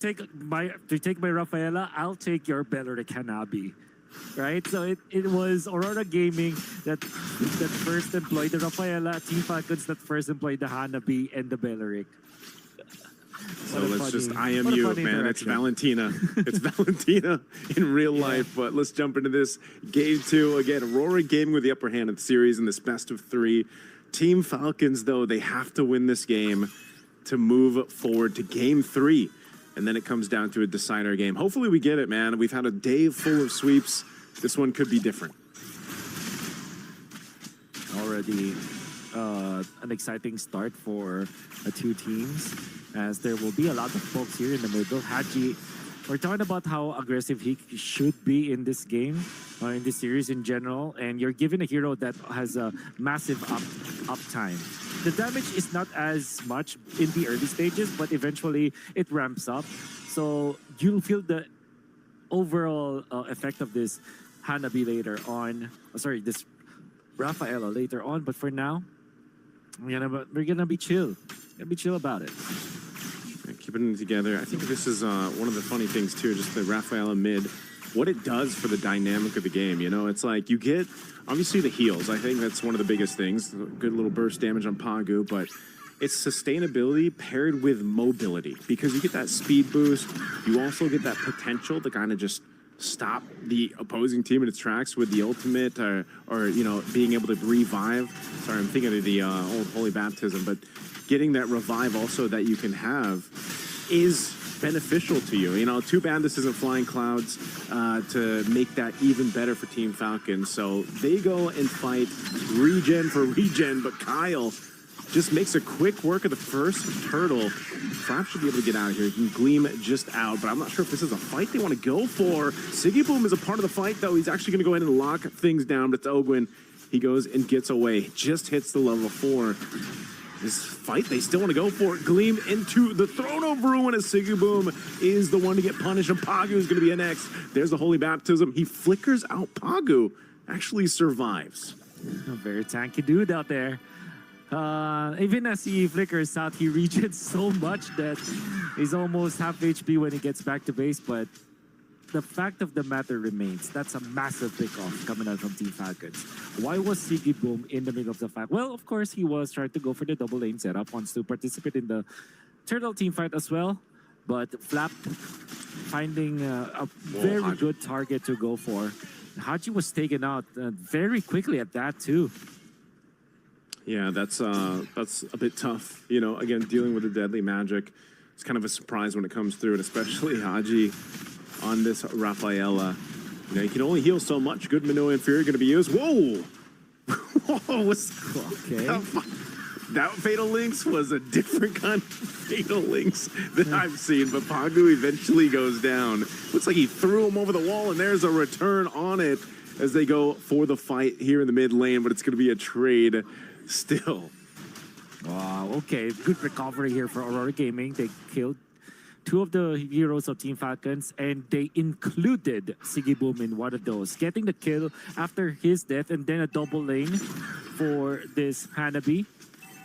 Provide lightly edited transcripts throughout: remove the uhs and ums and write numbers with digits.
take my Rafaela, I'll take your Belleric Hanabi. Right? So it was Aurora Gaming that first employed the Rafaela, Team Falcons that first employed the Hanabi and the Belleric. So let's just IMU, man. It's Valentina. It's Valentina in real life. But let's jump into this game 2. Again, Aurora Gaming with the upper hand of the series in this best of 3. Team Falcons, though, they have to win this game to move forward to game 3. And then it comes down to a decider game. Hopefully we get it, man. We've had a day full of sweeps. This one could be different. Already an exciting start for the two teams, as there will be a lot of folks here in the middle. Haji, we're talking about how aggressive he should be in this game, in this series in general, and you're given a hero that has a massive uptime. The damage is not as much in the early stages, but eventually it ramps up. So you'll feel the overall effect of this Hanabi later on. Sorry, this Rafaela later on. But for now, we're gonna be chill. Be chill about it. Keeping it together. I think this is one of the funny things too, just the Rafaela mid, what it does for the dynamic of the game. You know, it's like you get, obviously the heals. I think that's one of the biggest things. Good little burst damage on Pagu, but it's sustainability paired with mobility, because you get that speed boost. You also get that potential to kind of just stop the opposing team in its tracks with the ultimate, or you know, being able to revive. Sorry, I'm thinking of the old Holy Baptism, but getting that revive also that you can have is beneficial to you. You know, too bad this isn't Flying Clouds to make that even better for Team Falcons. So they go and fight regen for regen, but Kyle just makes a quick work of the first turtle. Flap should be able to get out of here. He can gleam just out, but I'm not sure if this is a fight they want to go for. Siggy Boom is a part of the fight, though. He's actually going to go ahead and lock things down, but it's Ogwin. He goes and gets away. Just hits the level 4. This fight, they still want to go for it. Gleam into the Throne of Ruin as Siggy Boom is the one to get punished, and Pagu is going to be next. There's the Holy Baptism. He flickers out Pagu. Actually survives. A very tanky dude out there. Even as he flickers out, he regens so much that he's almost half HP when he gets back to base, but the fact of the matter remains, that's a massive pickoff coming out from Team Falcons. Why was Siggy Boom in the middle of the fight? Well, of course, he was trying to go for the double lane setup, wants to participate in the Turtle team fight as well, but Flap finding a very good target to go for. Haji was taken out very quickly at that, too. Yeah, that's a bit tough. You know, again, dealing with the deadly magic. It's kind of a surprise when it comes through, and especially Haji on this Rafaela. You know, you can only heal so much. Good Minoa and Fury going to be used. Whoa! Whoa! Okay. That Fatal Links was a different kind of Fatal Links than I've seen, but Pagu eventually goes down. Looks like he threw him over the wall, and there's a return on it as they go for the fight here in the mid lane, but it's going to be a trade still. Wow, okay. Good recovery here for Aurora Gaming. They killed 2 of the heroes of Team Falcons, and they included Siggy Boom in one of those, getting the kill after his death, and then a double lane for this Hanabi.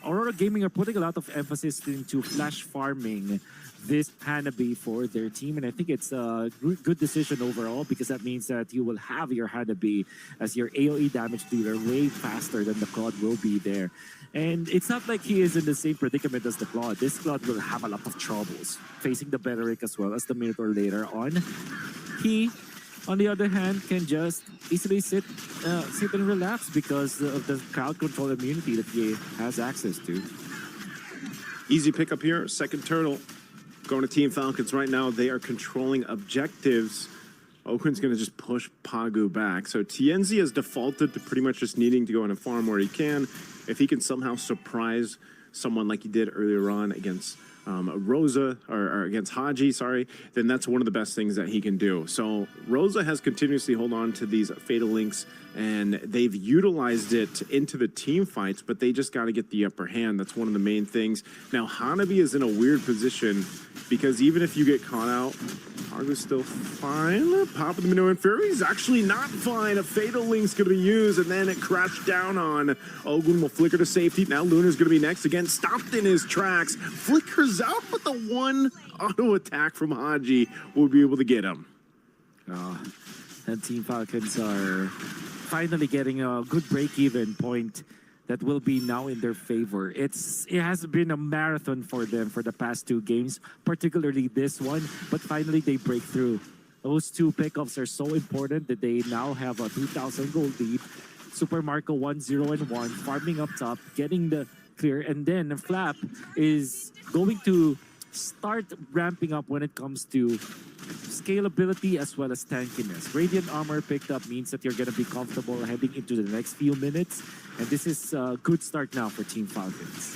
Aurora Gaming are putting a lot of emphasis into flash farming this Hanabi for their team, and I think it's a good decision overall, because that means that you will have your Hanabi as your AoE damage dealer way faster than the Claude will be there. And it's not like he is in the same predicament as the Claude. This Claude will have a lot of troubles facing the Belleric as well as the Minotaur later on. He, on the other hand, can just easily sit and relax because of the crowd control immunity that he has access to. Easy pickup here, second turtle. Going to Team Falcons right now. They are controlling objectives. Oakland's going to just push Pagu back. So TNZ has defaulted to pretty much just needing to go in a farm where he can. If he can somehow surprise someone like he did earlier on against Rosa, or against Haji, sorry, then that's one of the best things that he can do. So Rosa has continuously held on to these Fatal Links, and they've utilized it into the team fights, but they just got to get the upper hand. That's one of the main things. Now, Hanabi is in a weird position, because even if you get caught out Pagu's still fine. Pop of the Minoan Fury is actually not fine. A Fatal Link's going to be used, and then it crashed down on. Ogun will flicker to safety. Now Lunar's going to be next. Again, stopped in his tracks. Flickers out, but the one auto attack from Haji will be able to get him. And Team Falcons are finally getting a good break-even point that will be now in their favor. It has been a marathon for them for the past 2 games, particularly this one, but finally they break through. Those 2 pickups are so important that they now have a 2,000 gold lead. Super Marco 1-0-1, farming up top, getting the clear, and then Flap is going to start ramping up when it comes to scalability as well as tankiness. Radiant Armor picked up means that you're going to be comfortable heading into the next few minutes, and this is a good start now for Team Falcons.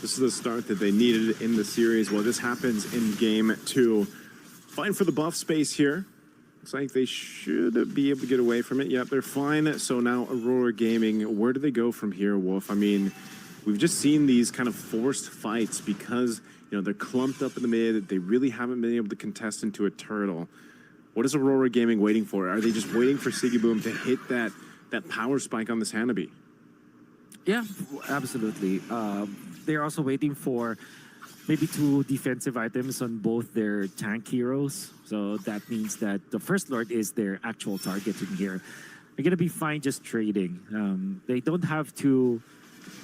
This is the start that they needed in the series. Well, this happens in game 2. Fine for the buff space here. Looks like they should be able to get away from it. Yep, they're fine. So now Aurora Gaming, where do they go from here, Wolf? I mean, we've just seen these kind of forced fights because, you know, they're clumped up in the mid. They really haven't been able to contest into a turtle. What is Aurora Gaming waiting for? Are they just waiting for Sigiboom to hit that power spike on this Hanabi? Yeah, absolutely. They're also waiting for maybe 2 defensive items on both their tank heroes. So that means that the First Lord is their actual target in here. They're going to be fine just trading. They don't have to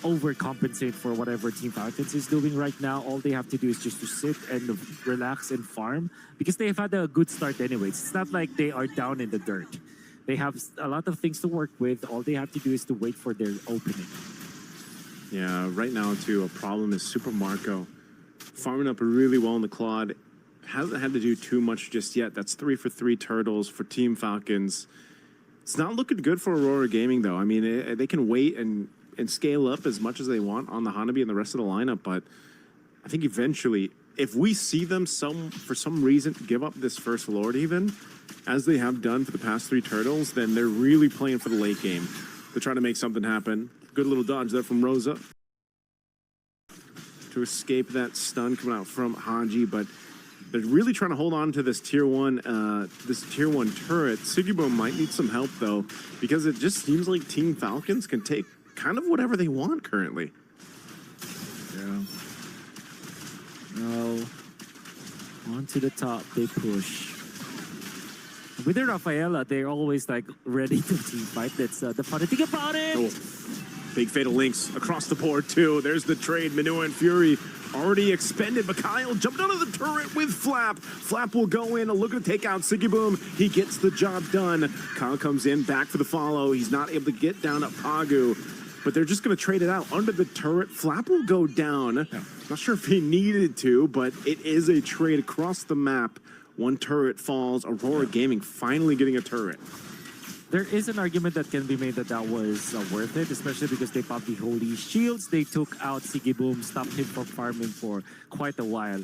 overcompensate for whatever Team Falcons is doing right now. All they have to do is just to sit and relax and farm because they've had a good start anyways. It's not like they are down in the dirt. They have a lot of things to work with. All they have to do is to wait for their opening. Yeah, right now too, a problem is Super Marco farming up really well in the Claude. Hasn't had to do too much just yet. That's 3 for 3 turtles for Team Falcons. It's not looking good for Aurora Gaming though. I mean, they can wait and scale up as much as they want on the Hanabi and the rest of the lineup, but I think eventually, if we see them for some reason give up this First Lord even, as they have done for the past 3 turtles, then they're really playing for the late game. They're trying to make something happen. Good little dodge there from Rosa to escape that stun coming out from Haji, but they're really trying to hold on to this tier 1 turret. Sigiboom might need some help though, because it just seems like Team Falcons can take kind of whatever they want currently. Yeah. No. On to the top, they push. With their Rafaela, they're always like ready to team fight. That's the funny thing about it. Oh. Big Fatal Links across the board too. There's the trade. Minoan Fury already expended, but Kyle jumped out of the turret with Flap. Flap will go in, looking to take out Sigiboom. He gets the job done. Kyle comes in, back for the follow. He's not able to get down at Pagu, but they're just going to trade it out. Under the turret, Flap will go down. Yeah. Not sure if he needed to, but it is a trade across the map. 1 turret falls. Aurora Gaming finally getting a turret. There is an argument that can be made that that was worth it, especially because they popped the Holy Shields. They took out Sigiboom, stopped him from farming for quite a while.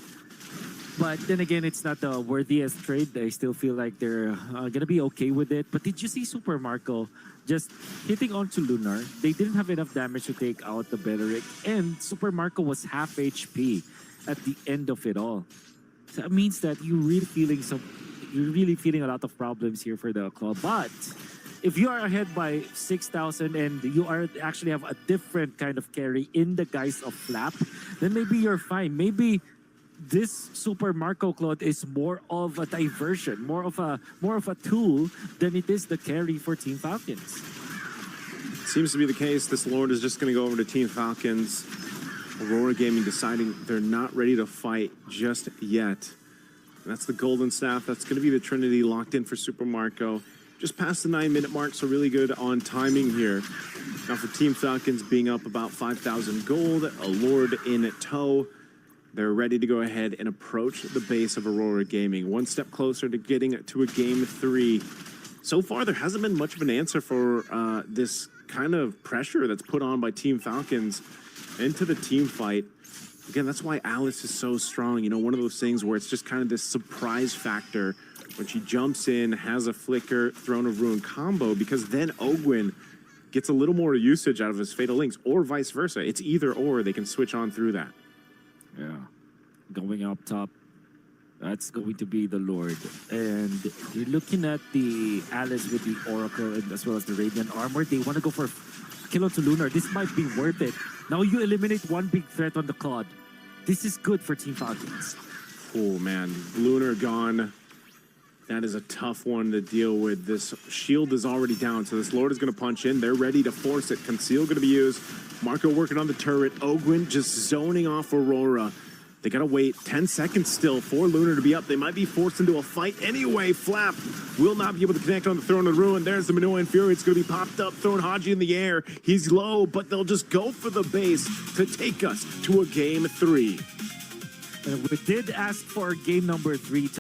But then again, it's not the worthiest trade. They still feel like they're going to be okay with it. But did you see Super Marco just hitting onto Lunar? They didn't have enough damage to take out the Belleric, and Super Marco was half HP at the end of it all. So that means that you're really feeling a lot of problems here for the club. But if you are ahead by 6,000 and you actually have a different kind of carry in the guise of Flap, then maybe you're fine. Maybe this Super Marco Claude is more of a diversion, more of a tool than it is the carry for Team Falcons. Seems to be the case. This Lord is just going to go over to Team Falcons. Aurora Gaming deciding they're not ready to fight just yet. And that's the Golden Staff. That's going to be the Trinity locked in for Super Marco. Just past the 9-minute mark, so really good on timing here. Now for Team Falcons being up about 5,000 gold, a Lord in tow. They're ready to go ahead and approach the base of Aurora Gaming. 1 step closer to getting to a game 3. So far, there hasn't been much of an answer for this kind of pressure that's put on by Team Falcons into the team fight. Again, that's why Alice is so strong. You know, one of those things where it's just kind of this surprise factor when she jumps in, has a flicker, Throne of Ruin combo, because then Ogwin gets a little more usage out of his Fatal Links, or vice versa. It's either or, they can switch on through that. Yeah. Going up top. That's going to be the Lord. And you're looking at the Alice with the Oracle and as well as the Radiant Armor. They want to go for kill onto Lunar. This might be worth it. Now you eliminate one big threat on the Claude. This is good for Team Falcons. Oh, man. Lunar gone. That is a tough one to deal with. This shield is already down, so this Lord is going to punch in. They're ready to force it. Conceal going to be used. Marco working on the turret. Ogwin just zoning off Aurora. They got to wait 10 seconds still for Lunar to be up. They might be forced into a fight anyway. Flap will not be able to connect on the Throne of the Ruin. There's the Minoan and Fury. It's going to be popped up, throwing Haji in the air. He's low, but they'll just go for the base to take us to a game 3. And we did ask for game number 3.